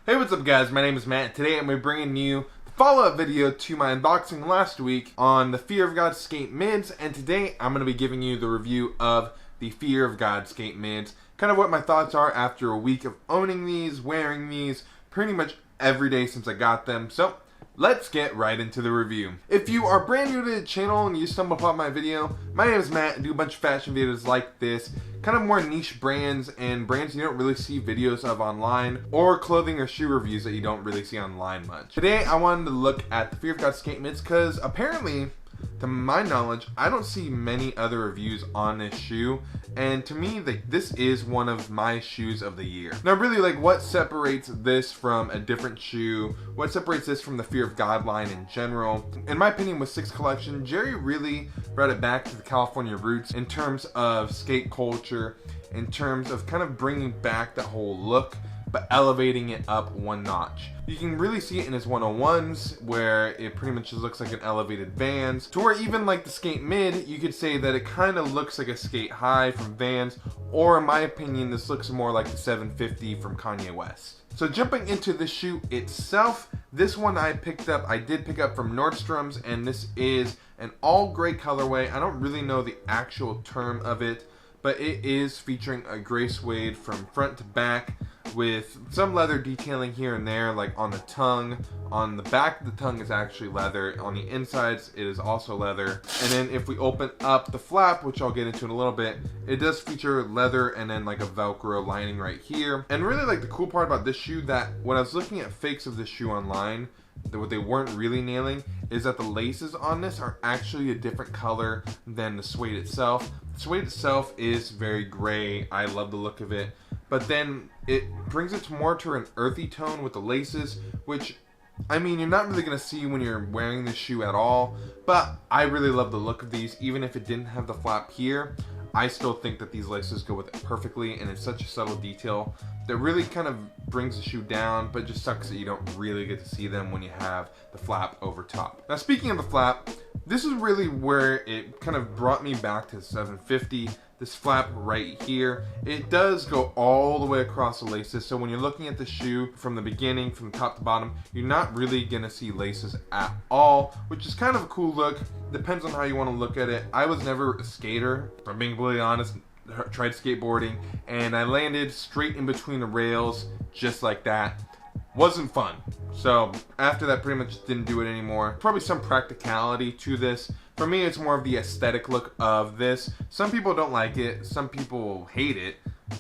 Hey, what's up guys? My name is Matt. Today I'm going to be bringing you the follow-up video to my unboxing last week on the Fear of God skate mids, and today I'm going to be giving you the review of the Fear of God skate mids. Kind of what my thoughts are after a week of owning these, wearing these pretty much every day since I got them. So let's get right into the review. If you are brand new to the channel and you stumble upon my video, my name is Matt. I do a bunch of fashion videos like this, kind of more niche brands and brands you don't really see videos of online, or clothing or shoe reviews that you don't really see online much. Today I wanted to look at the Fear of God skate mids because apparently, to my knowledge, I don't see many other reviews on this shoe, and to me, this is one of my shoes of the year. Now really, what separates this from a different shoe, what separates this from the Fear of God line in general? In my opinion, with Six Collection, Jerry really brought it back to the California roots in terms of skate culture, in terms of kind of bringing back that whole look, but elevating it up one notch. You can really see it in his 101s, where it pretty much just looks like an elevated Vans, to where even like the skate mid, you could say that it kind of looks like a skate high from Vans, or in my opinion, this looks more like the 750 from Kanye West. So jumping into the shoe itself, this one I did pick up from Nordstrom's, and this is an all gray colorway. I don't really know the actual term of it, but it is featuring a gray suede from front to back, with some leather detailing here and there, like on the tongue. On the back of the tongue is actually leather. On the insides, it is also leather. And then if we open up the flap, which I'll get into in a little bit, it does feature leather and then like a velcro lining right here. And really, like, the cool part about this shoe, that when I was looking at fakes of this shoe online, what they weren't really nailing is that the laces on this are actually a different color than the suede itself. The suede itself is very gray. I love the look of it. But then it brings it more to an earthy tone with the laces, which, I mean, you're not really going to see when you're wearing this shoe at all. But I really love the look of these. Even if it didn't have the flap here, I still think that these laces go with it perfectly, and it's such a subtle detail that really kind of brings the shoe down, but it just sucks that you don't really get to see them when you have the flap over top. Now, speaking of the flap, this is really where it kind of brought me back to the 750. This flap right here, it does go all the way across the laces, so when you're looking at the shoe from the beginning, from top to bottom, you're not really gonna see laces at all, which is kind of a cool look. Depends on how you want to look at it. I was never a skater, if I'm being completely honest. Tried skateboarding, and I landed straight in between the rails, just like that. Wasn't fun. So after that, pretty much didn't do it anymore. Probably some practicality to this. For me, it's more of the aesthetic look of this. Some people don't like it, some people hate it,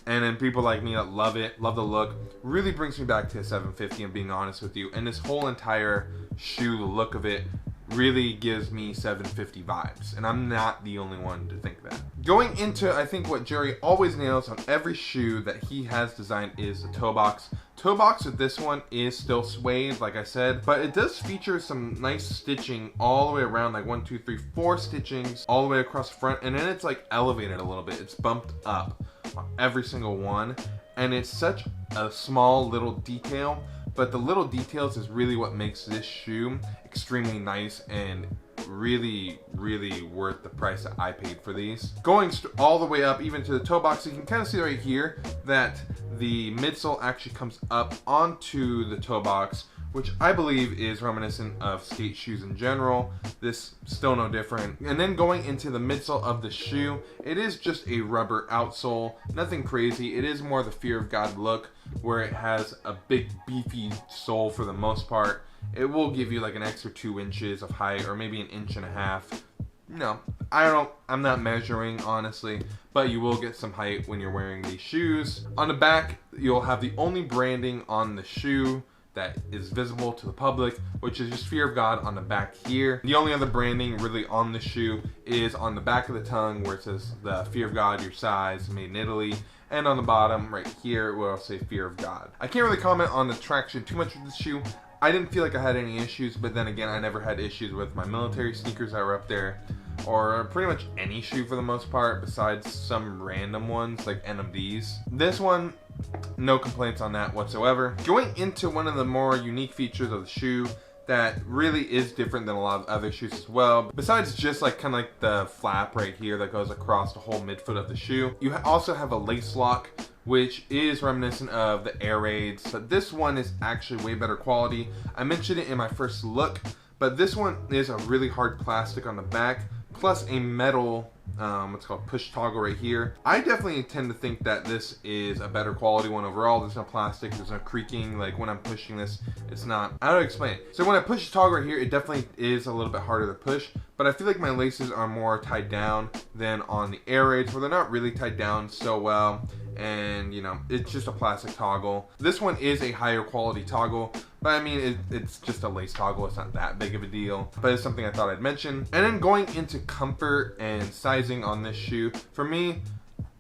and then people like me that love it, love the look. Really brings me back to a 750, I'm being honest with you. And this whole entire shoe, the look of it, really gives me 750 vibes, and I'm not the only one to think that. Going into, I think what Jerry always nails on every shoe that he has designed is the toe box. Toe box with this one is still suede, like I said, but it does feature some nice stitching all the way around, like 1, 2, 3, 4 stitchings all the way across the front, and then it's like elevated a little bit. It's bumped up on every single one, and it's such a small little detail, but the little details is really what makes this shoe extremely nice and really, really worth the price that I paid for these. Going all the way up even to the toe box, you can kind of see right here that the midsole actually comes up onto the toe box, which I believe is reminiscent of skate shoes in general. This still no different. And then going into the midsole of the shoe, it is just a rubber outsole, nothing crazy. It is more the Fear of God look, where it has a big beefy sole for the most part. It will give you like an extra 2 inches of height, or maybe an 1.5 inches. No, I'm not measuring honestly, but you will get some height when you're wearing these shoes. On the back, you'll have the only branding on the shoe that is visible to the public, which is just Fear of God on the back here. The only other branding really on the shoe is on the back of the tongue, where it says the Fear of God, your size, made in Italy. And on the bottom right here, where I'll say Fear of God. I can't really comment on the traction too much with this shoe. I didn't feel like I had any issues, but then again, I never had issues with my military sneakers that were up there, or pretty much any shoe for the most part, besides some random ones like NMDs. This one, no complaints on that whatsoever. Going into one of the more unique features of the shoe that really is different than a lot of other shoes as well, besides just like kind of like the flap right here that goes across the whole midfoot of the shoe, you also have a lace lock which is reminiscent of the Air Raids. But this one is actually way better quality. I mentioned it in my first look, but this one is a really hard plastic on the back, plus a metal, what's called push toggle right here. I definitely tend to think that this is a better quality one overall. There's no plastic, there's no creaking. Like when I'm pushing this, it's not, I don't know how to explain it. So when I push the toggle right here, it definitely is a little bit harder to push, but I feel like my laces are more tied down than on the Air Raids, where they're not really tied down so well. And you know, it's just a plastic toggle. This one is a higher quality toggle, but I mean, it's just a lace toggle. It's not that big of a deal, but it's something I thought I'd mention. And then going into comfort and sizing on this shoe, for me,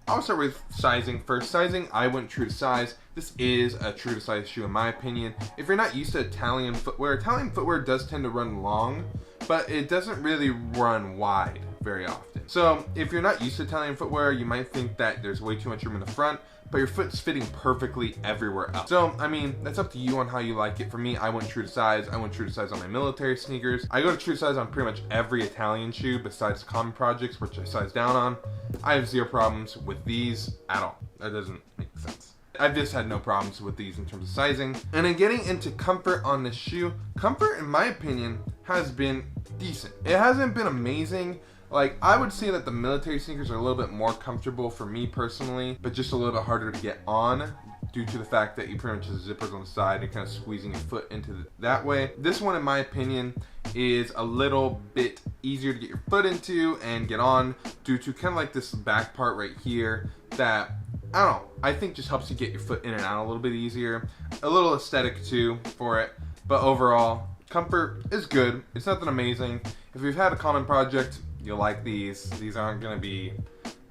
I'll start with sizing first. Sizing, I went true to size. This is a true to size shoe in my opinion. If you're not used to Italian footwear does tend to run long, but it doesn't really run wide very often. So if you're not used to Italian footwear, you might think that there's way too much room in the front, but your foot's fitting perfectly everywhere else. So, I mean, that's up to you on how you like it. For me, I went true to size. I went true to size on my military sneakers. I go to true size on pretty much every Italian shoe besides common projects, which I size down on. I have zero problems with these at all. That doesn't make sense. I've just had no problems with these in terms of sizing. And then getting into comfort on this shoe, comfort, in my opinion, has been decent. It hasn't been amazing. Like, I would say that the military sneakers are a little bit more comfortable for me personally, but just a little bit harder to get on due to the fact that you pretty much have zippers on the side and kind of squeezing your foot into that way. This one, in my opinion, is a little bit easier to get your foot into and get on due to kind of like this back part right here that, I don't know, I think just helps you get your foot in and out a little bit easier. A little aesthetic too for it, but overall, comfort is good. It's nothing amazing. If you've had a common project, you'll like these. These aren't going to be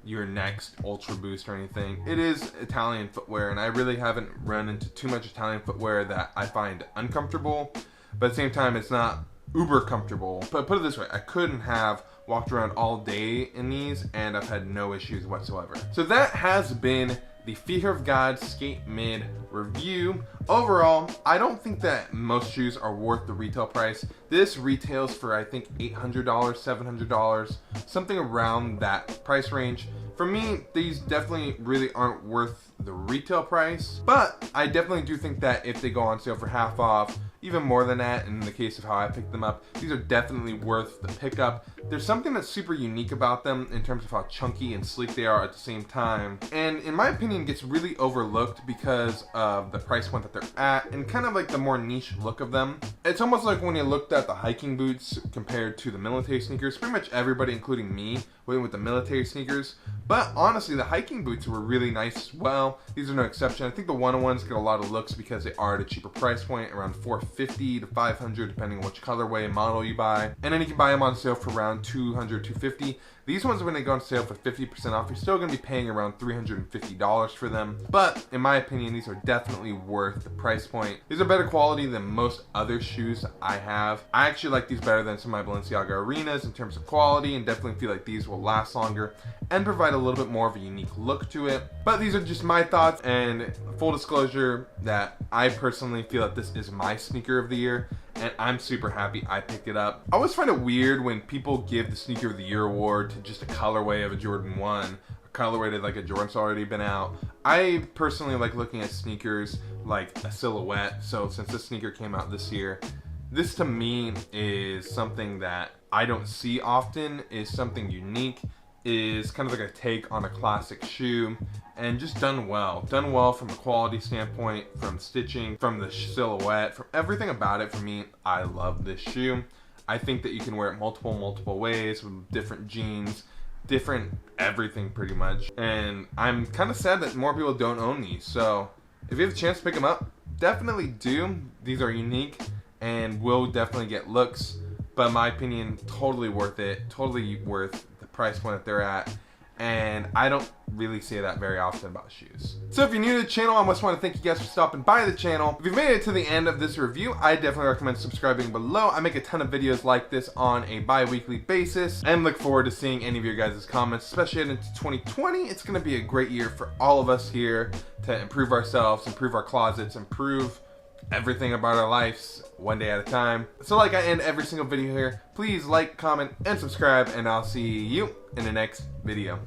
your next Ultra Boost or anything. It is Italian footwear, and I really haven't run into too much Italian footwear that I find uncomfortable, but at the same time, it's not uber comfortable. But put it this way, I couldn't have walked around all day in these, and I've had no issues whatsoever. So that has been the Fear of God Skate Mid review. Overall, I don't think that most shoes are worth the retail price. This retails for, I think, $800, $700, something around that price range. For me, these definitely really aren't worth the retail price, but I definitely do think that if they go on sale for half off, even more than that, in the case of how I picked them up, these are definitely worth the pickup. There's something that's super unique about them in terms of how chunky and sleek they are at the same time, and in my opinion gets really overlooked because of the price point that they're at and kind of like the more niche look of them. It's almost like when you looked at the hiking boots compared to the military sneakers. Pretty much everybody, including me, went with the military sneakers, but honestly the hiking boots were really nice as well. These are no exception. I think the one-on-ones get a lot of looks because they are at a cheaper price point, around $450 to $500 depending on which colorway and model you buy, and then you can buy them on sale for around $200, $250. These ones, when they go on sale for 50% off, you're still going to be paying around $350 for them. But in my opinion, these are definitely worth the price point. These are better quality than most other shoes I have. I actually like these better than some of my Balenciaga Arenas in terms of quality, and definitely feel like these will last longer and provide a little bit more of a unique look to it. But these are just my thoughts, and full disclosure that I personally feel that this is my sneaker of the year, and I'm super happy I picked it up. I always find it weird when people give the Sneaker of the Year award to just a colorway of a Jordan 1, a colorway that like a Jordan's already been out. I personally like looking at sneakers like a silhouette, so since this sneaker came out this year, this to me is something that I don't see often, is something unique, is kind of like a take on a classic shoe, and just done well from a quality standpoint, from stitching, from the silhouette, from everything about it. For me, I love this shoe. I think that you can wear it multiple ways with different jeans, different everything pretty much, and I'm kind of sad that more people don't own these. So if you have a chance to pick them up, definitely do. These are unique and will definitely get looks, but in my opinion, totally worth it, totally worth the price point that they're at, and I don't really say that very often about shoes. So if you're new to the channel, I just want to thank you guys for stopping by the channel. If you've made it to the end of this review, I definitely recommend subscribing below. I make a ton of videos like this on a bi-weekly basis, and look forward to seeing any of your guys' comments, especially into 2020. It's going to be a great year for all of us here to improve ourselves, improve our closets, improve everything about our lives one day at a time. So like I end every single video here, please like, comment, and subscribe, and I'll see you in the next video.